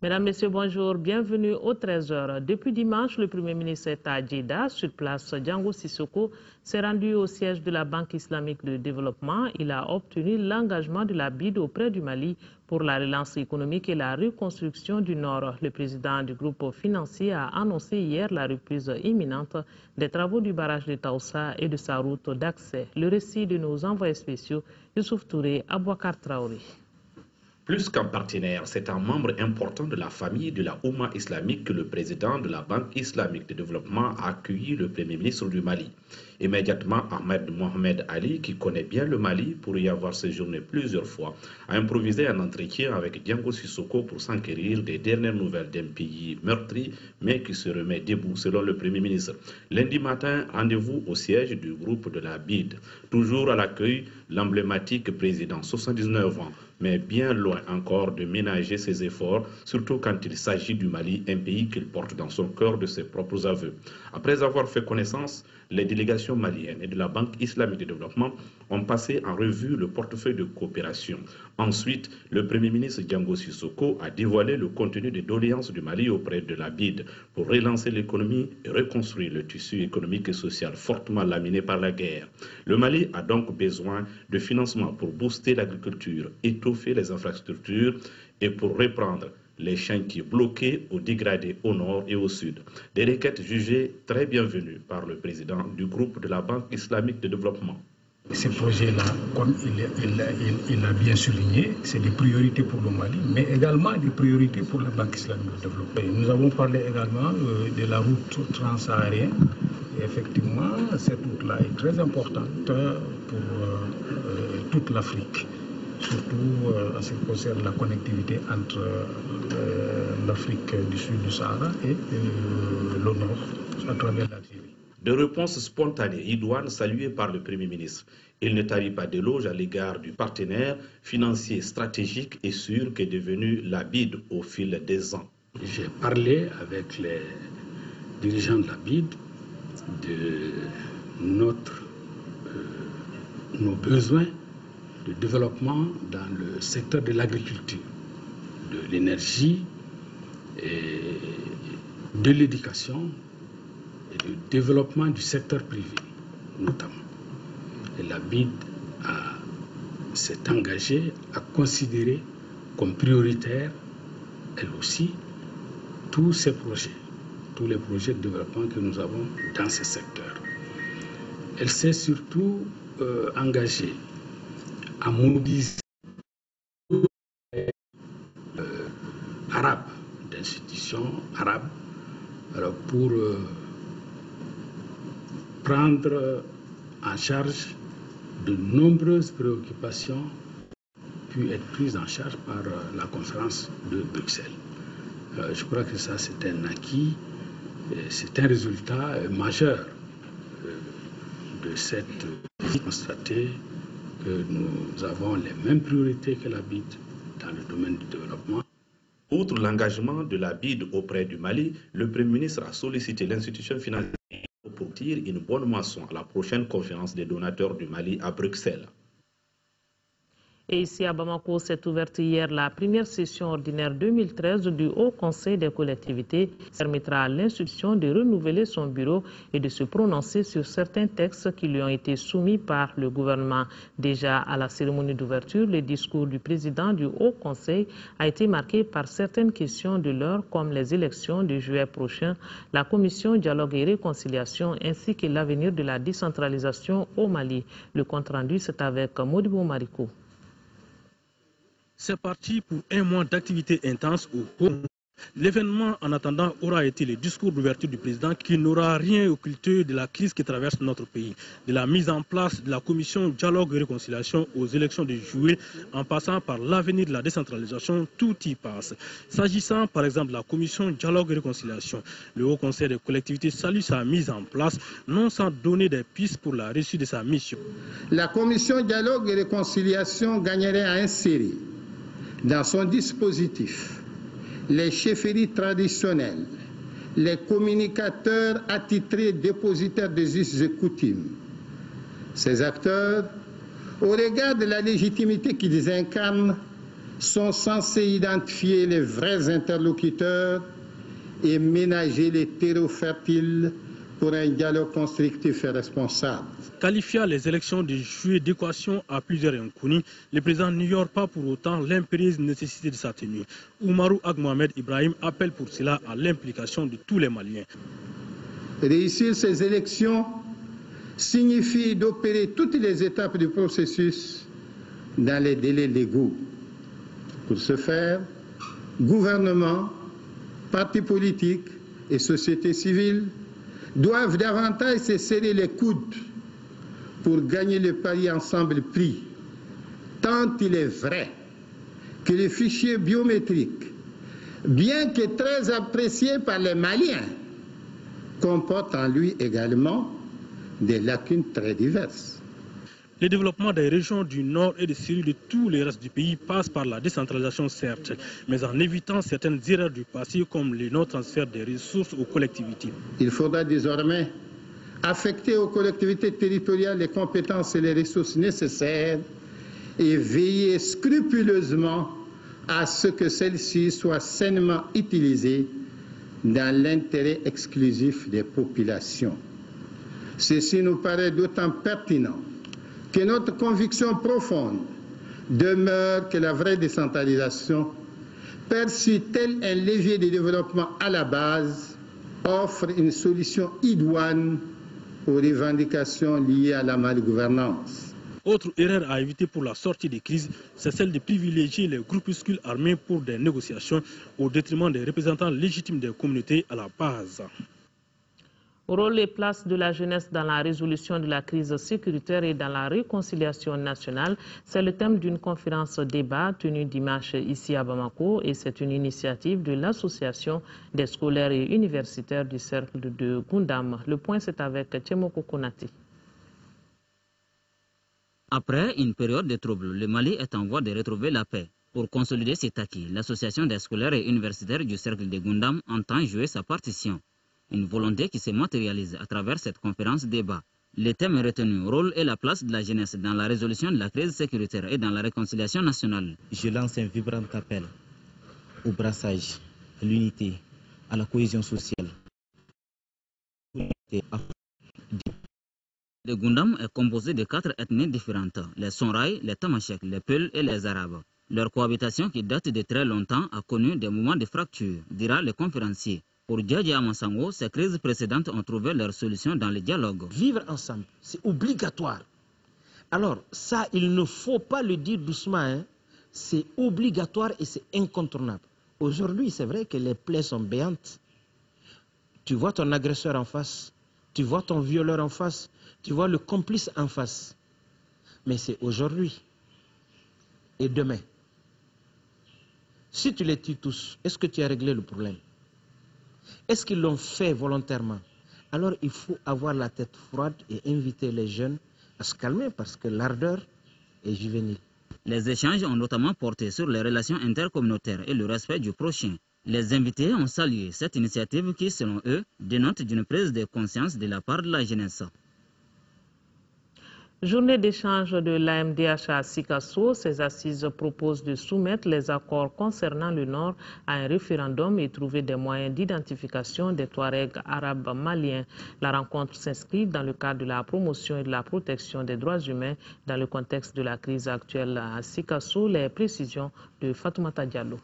Mesdames, Messieurs, bonjour. Bienvenue au 13h. Depuis dimanche, le Premier ministre est à Djeddah. Sur place, Django Sissoko s'est rendu au siège de la Banque islamique de développement. Il a obtenu l'engagement de la BID auprès du Mali pour la relance économique et la reconstruction du Nord. Le président du groupe financier a annoncé hier la reprise imminente des travaux du barrage de Taoussa et de sa route d'accès. Le récit de nos envoyés spéciaux, Youssouf Touré, Abouakar Traoré. Plus qu'un partenaire, c'est un membre important de la famille de la Oumma islamique que le président de la Banque islamique de développement a accueilli le Premier ministre du Mali. Immédiatement, Ahmed Mohamed Ali, qui connaît bien le Mali pour y avoir séjourné plusieurs fois, a improvisé un entretien avec Django Sissoko pour s'enquérir des dernières nouvelles d'un pays meurtri, mais qui se remet debout selon le Premier ministre. Lundi matin, rendez-vous au siège du groupe de la BID. Toujours à l'accueil, l'emblématique président, 79 ans, mais bien loin encore de ménager ses efforts, surtout quand il s'agit du Mali, un pays qu'il porte dans son cœur de ses propres aveux. Après avoir fait connaissance, les délégations maliennes et de la Banque islamique de développement ont passé en revue le portefeuille de coopération. Ensuite, le Premier ministre Django Sissoko a dévoilé le contenu des doléances du Mali auprès de la BID pour relancer l'économie et reconstruire le tissu économique et social fortement laminé par la guerre. Le Mali a donc besoin de financement pour booster l'agriculture, étoffer les infrastructures et pour reprendre les chantiers bloqués ou dégradés au nord et au sud. Des requêtes jugées très bienvenues par le président du groupe de la Banque islamique de développement. Ces projets-là, comme il a bien souligné, c'est des priorités pour le Mali, mais également des priorités pour la Banque islamique de développement. Nous avons parlé également de la route transsaharienne. Et effectivement, cette route-là est très importante pour toute l'Afrique, surtout en ce qui concerne la connectivité entre l'Afrique du Sud du Sahara et le Nord, à travers l'Algérie. De réponses spontanées, idoines saluées par le Premier ministre. Il ne tarit pas d'éloges à l'égard du partenaire financier stratégique et sûr qu'est devenu la BID au fil des ans. J'ai parlé avec les dirigeants de la BID de nos besoins de développement dans le secteur de l'agriculture, de l'énergie et de l'éducation et du développement du secteur privé, notamment. Et la BID s'est engagée à considérer comme prioritaire, elle aussi, tous ces projets, tous les projets de développement que nous avons dans ce secteur. Elle s'est surtout engagée à mobiliser arabes, d'institutions arabes, pour prendre en charge de nombreuses préoccupations puis être prises en charge par la conférence de Bruxelles. Je crois que ça, c'est un acquis, c'est un résultat majeur de cette vie constatée que nous avons les mêmes priorités que la BID dans le domaine du développement. Outre l'engagement de la BID auprès du Mali, le Premier ministre a sollicité l'institution financière pour tirer une bonne moisson à la prochaine conférence des donateurs du Mali à Bruxelles. Et ici à Bamako, s'est ouverte hier la première session ordinaire 2013 du Haut Conseil des collectivités qui permettra à l'institution de renouveler son bureau et de se prononcer sur certains textes qui lui ont été soumis par le gouvernement. Déjà à la cérémonie d'ouverture, le discours du président du Haut Conseil a été marqué par certaines questions de l'heure comme les élections de juillet prochain, la commission dialogue et réconciliation ainsi que l'avenir de la décentralisation au Mali. Le compte rendu, c'est avec Modibo Mariko. C'est parti pour un mois d'activité intense au Haut. L'événement, en attendant, aura été le discours d'ouverture du président qui n'aura rien occulté de la crise qui traverse notre pays. De la mise en place de la commission dialogue et réconciliation aux élections de juillet, en passant par l'avenir de la décentralisation, tout y passe. S'agissant par exemple de la commission dialogue et réconciliation, le Haut Conseil des collectivités salue sa mise en place, non sans donner des pistes pour la réussite de sa mission. La commission dialogue et réconciliation gagnerait à insérer dans son dispositif les chefferies traditionnelles, les communicateurs attitrés dépositaires des us et coutumes. Ces acteurs, au regard de la légitimité qu'ils incarnent, sont censés identifier les vrais interlocuteurs et ménager les terreaux fertiles pour un dialogue constructif et responsable. Qualifiant les élections de juillet d'équation à plusieurs inconnus, le président n'ignore pas pour autant l'impérieuse nécessité de sa tenue. Oumarou Ag Mohamed Ibrahim appelle pour cela à l'implication de tous les Maliens. Réussir ces élections signifie d'opérer toutes les étapes du processus dans les délais légaux. Pour ce faire, gouvernement, partis politiques et société civile doivent davantage se serrer les coudes pour gagner le pari ensemble pris, tant il est vrai que le fichier biométrique, bien que très apprécié par les Maliens, comporte en lui également des lacunes très diverses. Le développement des régions du Nord et de celui de tous les restes du pays passe par la décentralisation certes, mais en évitant certaines erreurs du passé comme le non-transfert des ressources aux collectivités. Il faudra désormais affecter aux collectivités territoriales les compétences et les ressources nécessaires et veiller scrupuleusement à ce que celles-ci soient sainement utilisées dans l'intérêt exclusif des populations. Ceci nous paraît d'autant pertinent que notre conviction profonde demeure que la vraie décentralisation, perçue tel un levier de développement à la base, offre une solution idoine aux revendications liées à la malgouvernance. Autre erreur à éviter pour la sortie des crises, c'est celle de privilégier les groupuscules armés pour des négociations au détriment des représentants légitimes des communautés à la base. Rôle et place de la jeunesse dans la résolution de la crise sécuritaire et dans la réconciliation nationale, c'est le thème d'une conférence débat tenue dimanche ici à Bamako et c'est une initiative de l'association des scolaires et universitaires du cercle de Goundam. Le point c'est avec Tchemoko Konati. Après une période de troubles, le Mali est en voie de retrouver la paix. Pour consolider cet acquis, l'association des scolaires et universitaires du cercle de Goundam entend jouer sa partition. Une volonté qui se matérialise à travers cette conférence débat. Le thème retenu, rôle et la place de la jeunesse dans la résolution de la crise sécuritaire et dans la réconciliation nationale. Je lance un vibrant appel au brassage, à l'unité, à la cohésion sociale. Le Goundam est composé de 4 ethnies différentes, les Sonrai, les Tamashek, les Peuls et les Arabes. Leur cohabitation qui date de très longtemps a connu des moments de fracture, dira le conférencier. Pour Djadji Amassango, ces crises précédentes ont trouvé leur solution dans le dialogue. Vivre ensemble, c'est obligatoire. Alors ça, il ne faut pas le dire doucement, hein. C'est obligatoire et c'est incontournable. Aujourd'hui, c'est vrai que les plaies sont béantes. Tu vois ton agresseur en face, tu vois ton violeur en face, tu vois le complice en face. Mais c'est aujourd'hui et demain. Si tu les tues tous, est-ce que tu as réglé le problème? Est-ce qu'ils l'ont fait volontairement? Alors il faut avoir la tête froide et inviter les jeunes à se calmer parce que l'ardeur est juvénile. Les échanges ont notamment porté sur les relations intercommunautaires et le respect du prochain. Les invités ont salué cette initiative qui, selon eux, dénote d'une prise de conscience de la part de la jeunesse. Journée d'échange de l'AMDH à Sikasso, ces assises proposent de soumettre les accords concernant le Nord à un référendum et trouver des moyens d'identification des Touaregs arabes maliens. La rencontre s'inscrit dans le cadre de la promotion et de la protection des droits humains dans le contexte de la crise actuelle à Sikasso. Les précisions de Fatoumata Diallo.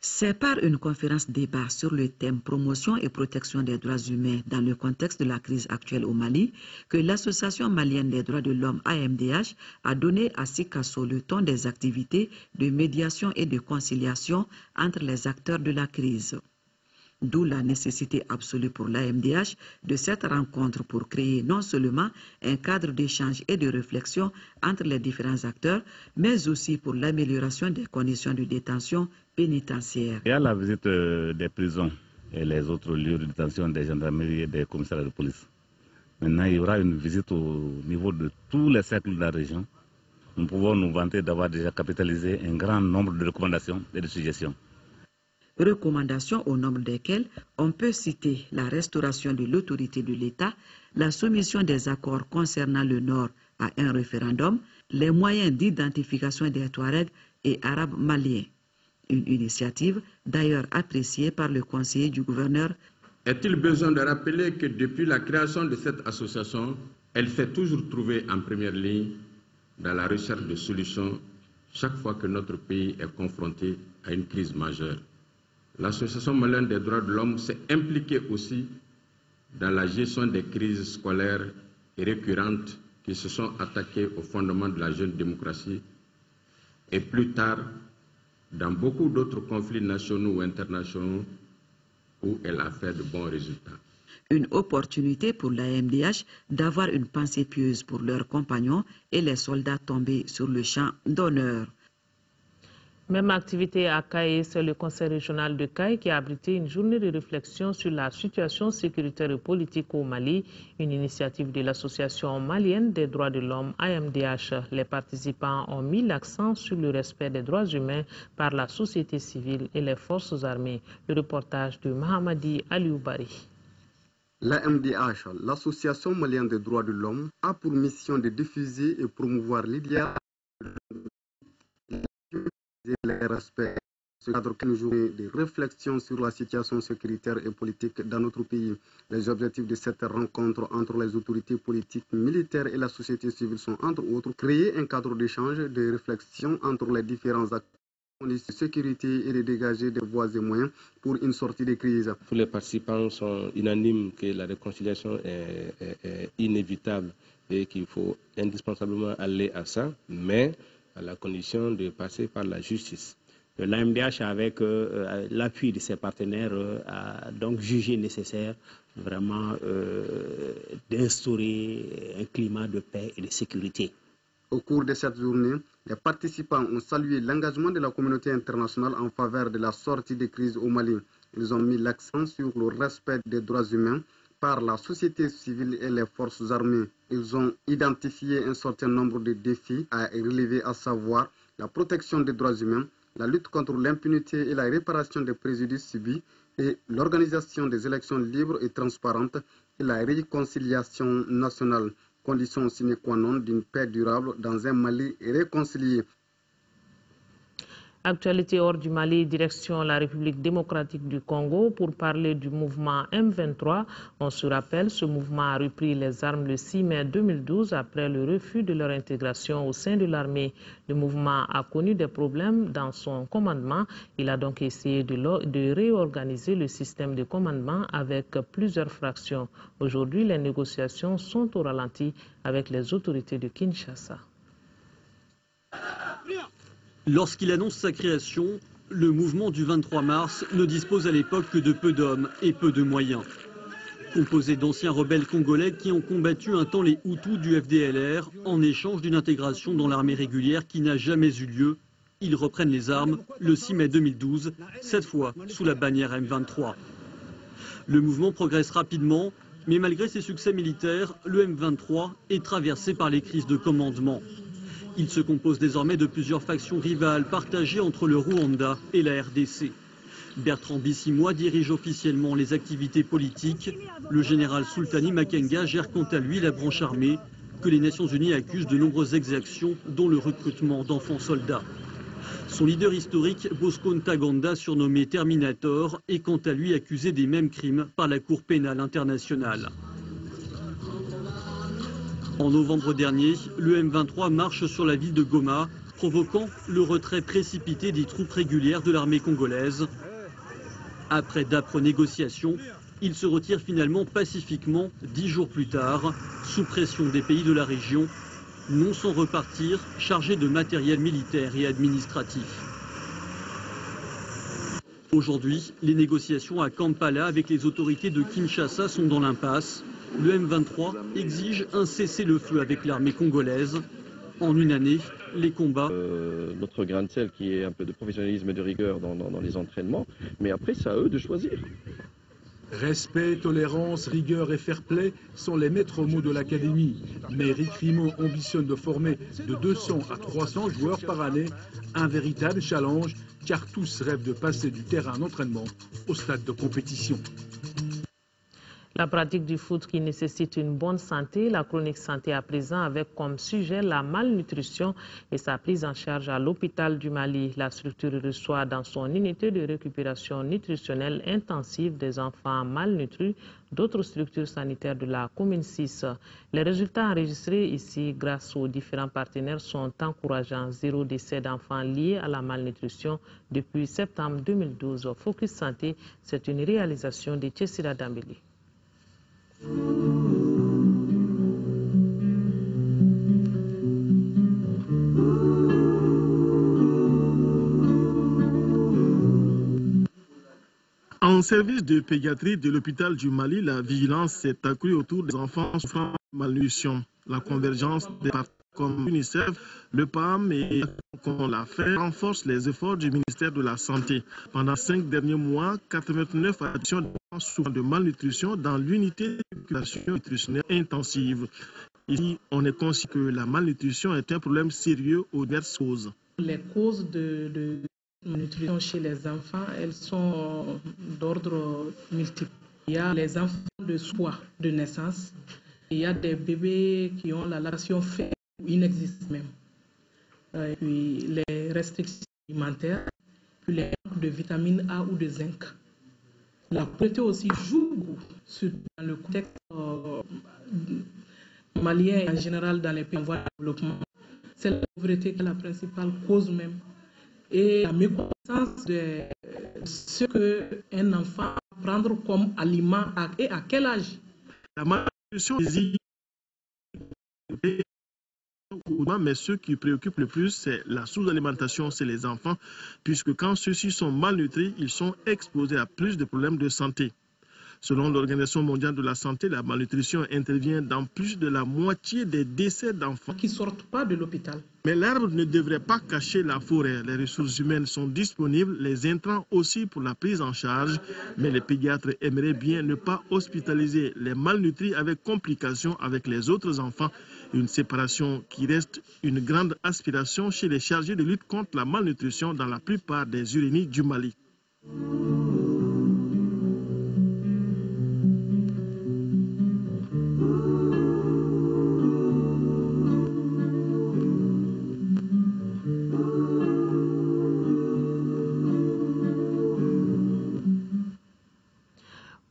C'est par une conférence débat sur le thème promotion et protection des droits humains dans le contexte de la crise actuelle au Mali que l'Association malienne des droits de l'homme AMDH a donné à Sikasso le ton des activités de médiation et de conciliation entre les acteurs de la crise. D'où la nécessité absolue pour l'AMDH de cette rencontre pour créer non seulement un cadre d'échange et de réflexion entre les différents acteurs, mais aussi pour l'amélioration des conditions de détention pénitentiaire. Il y a la visite des prisons et les autres lieux de détention des gendarmeries et des commissariats de police. Maintenant, il y aura une visite au niveau de tous les cercles de la région. Nous pouvons nous vanter d'avoir déjà capitalisé un grand nombre de recommandations et de suggestions. Recommandations au nombre desquelles on peut citer la restauration de l'autorité de l'État, la soumission des accords concernant le Nord à un référendum, les moyens d'identification des Touaregs et Arabes maliens. Une initiative d'ailleurs appréciée par le conseiller du gouverneur. Est-il besoin de rappeler que depuis la création de cette association, elle s'est toujours trouvée en première ligne dans la recherche de solutions chaque fois que notre pays est confronté à une crise majeure. L'Association malienne des droits de l'homme s'est impliquée aussi dans la gestion des crises scolaires et récurrentes qui se sont attaquées au fondement de la jeune démocratie et plus tard dans beaucoup d'autres conflits nationaux ou internationaux où elle a fait de bons résultats. Une opportunité pour l'AMDH d'avoir une pensée pieuse pour leurs compagnons et les soldats tombés sur le champ d'honneur. Même activité à Kaye, c'est le conseil régional de Kaye qui a abrité une journée de réflexion sur la situation sécuritaire et politique au Mali, une initiative de l'association malienne des droits de l'homme AMDH. Les participants ont mis l'accent sur le respect des droits humains par la société civile et les forces armées. Le reportage de Mahamadi Alioubari. L'AMDH, l'association malienne des droits de l'homme, a pour mission de diffuser et promouvoir l'idéal les respects. Ce cadre qu'une journée de réflexion sur la situation sécuritaire et politique dans notre pays. Les objectifs de cette rencontre entre les autorités politiques, militaires et la société civile sont entre autres créer un cadre d'échange, de réflexion entre les différents acteurs de sécurité et de dégager des voies et moyens pour une sortie de crise. Tous les participants sont unanimes que la réconciliation est inévitable et qu'il faut indispensablement aller à ça, mais à la condition de passer par la justice. L'AMDH, avec l'appui de ses partenaires, a donc jugé nécessaire vraiment d'instaurer un climat de paix et de sécurité. Au cours de cette journée, les participants ont salué l'engagement de la communauté internationale en faveur de la sortie de crise au Mali. Ils ont mis l'accent sur le respect des droits humains par la société civile et les forces armées. Ils ont identifié un certain nombre de défis à relever, à savoir la protection des droits humains, la lutte contre l'impunité et la réparation des préjudices subis, et l'organisation des élections libres et transparentes et la réconciliation nationale, condition sine qua non d'une paix durable dans un Mali réconcilié. Actualité hors du Mali, direction la République démocratique du Congo pour parler du mouvement M23. On se rappelle, ce mouvement a repris les armes le 6 mai 2012 après le refus de leur intégration au sein de l'armée. Le mouvement a connu des problèmes dans son commandement. Il a donc essayé de réorganiser le système de commandement avec plusieurs fractions. Aujourd'hui, les négociations sont au ralenti avec les autorités de Kinshasa. Lorsqu'il annonce sa création, le mouvement du 23 mars ne dispose à l'époque que de peu d'hommes et peu de moyens. Composé d'anciens rebelles congolais qui ont combattu un temps les Hutus du FDLR en échange d'une intégration dans l'armée régulière qui n'a jamais eu lieu, ils reprennent les armes le 6 mai 2012, cette fois sous la bannière M23. Le mouvement progresse rapidement, mais malgré ses succès militaires, le M23 est traversé par les crises de commandement. Il se compose désormais de plusieurs factions rivales partagées entre le Rwanda et la RDC. Bertrand Bisimwa dirige officiellement les activités politiques. Le général Sultani Makenga gère quant à lui la branche armée que les Nations Unies accusent de nombreuses exactions, dont le recrutement d'enfants soldats. Son leader historique, Bosco Ntaganda, surnommé Terminator, est quant à lui accusé des mêmes crimes par la Cour pénale internationale. En novembre dernier, le M23 marche sur la ville de Goma, provoquant le retrait précipité des troupes régulières de l'armée congolaise. Après d'âpres négociations, il se retire finalement pacifiquement 10 jours plus tard, sous pression des pays de la région, non sans repartir chargé de matériel militaire et administratif. Aujourd'hui, les négociations à Kampala avec les autorités de Kinshasa sont dans l'impasse. Le M23 exige un cessez-le-feu avec l'armée congolaise. En une année, les combats... Notre grain de sel qui est un peu de professionnalisme et de rigueur dans les entraînements, mais après c'est à eux de choisir. Respect, tolérance, rigueur et fair-play sont les maîtres mots de l'académie. Mais Rick Rimo ambitionne de former de 200 à 300 joueurs par année, un véritable challenge, car tous rêvent de passer du terrain d'entraînement au stade de compétition. La pratique du foot qui nécessite une bonne santé, la chronique santé à présent avec comme sujet la malnutrition et sa prise en charge à l'hôpital du Mali. La structure reçoit dans son unité de récupération nutritionnelle intensive des enfants malnutris d'autres structures sanitaires de la commune 6. Les résultats enregistrés ici grâce aux différents partenaires sont encourageants. 0 décès d'enfants liés à la malnutrition depuis septembre 2012. Focus Santé, c'est une réalisation de Tchessira Dambélé. En service de pédiatrie de l'hôpital du Mali, la vigilance s'est accrue autour des enfants souffrant de malnutrition. La convergence des partenaires comme l'UNICEF, le PAM et qu'on l'a fait renforce les efforts du ministère de la Santé. Pendant 5 derniers mois, 89 admissions d'enfants souffrant de malnutrition dans l'unité de récupération nutritionnelle intensive. Ici, on est conscient que la malnutrition est un problème sérieux aux diverses causes. Les causes de malnutrition chez les enfants, elles sont d'ordre multiple. Il y a les enfants de soi, de naissance. Il y a des bébés qui ont la lactation faible ou inexistante même. Et puis les restrictions alimentaires, puis les manques de vitamines A ou de zinc. La pauvreté aussi joue dans le contexte malien et en général dans les pays en voie de développement. C'est la pauvreté qui est la principale cause même. Et la méconnaissance de ce qu'un enfant va prendre comme aliment et à quel âge. La malnutrition mais ce qui préoccupe le plus, c'est la sous-alimentation chez les enfants, puisque quand ceux-ci sont malnutris, ils sont exposés à plus de problèmes de santé. Selon l'Organisation mondiale de la santé, la malnutrition intervient dans plus de la moitié des décès d'enfants qui ne sortent pas de l'hôpital. Mais l'arbre ne devrait pas cacher la forêt. Les ressources humaines sont disponibles, les intrants aussi pour la prise en charge, mais les pédiatres aimeraient bien ne pas hospitaliser les malnutris avec complications avec les autres enfants. Une séparation qui reste une grande aspiration chez les chargés de lutte contre la malnutrition dans la plupart des urénies du Mali.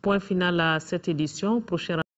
Point final à cette édition. Prochain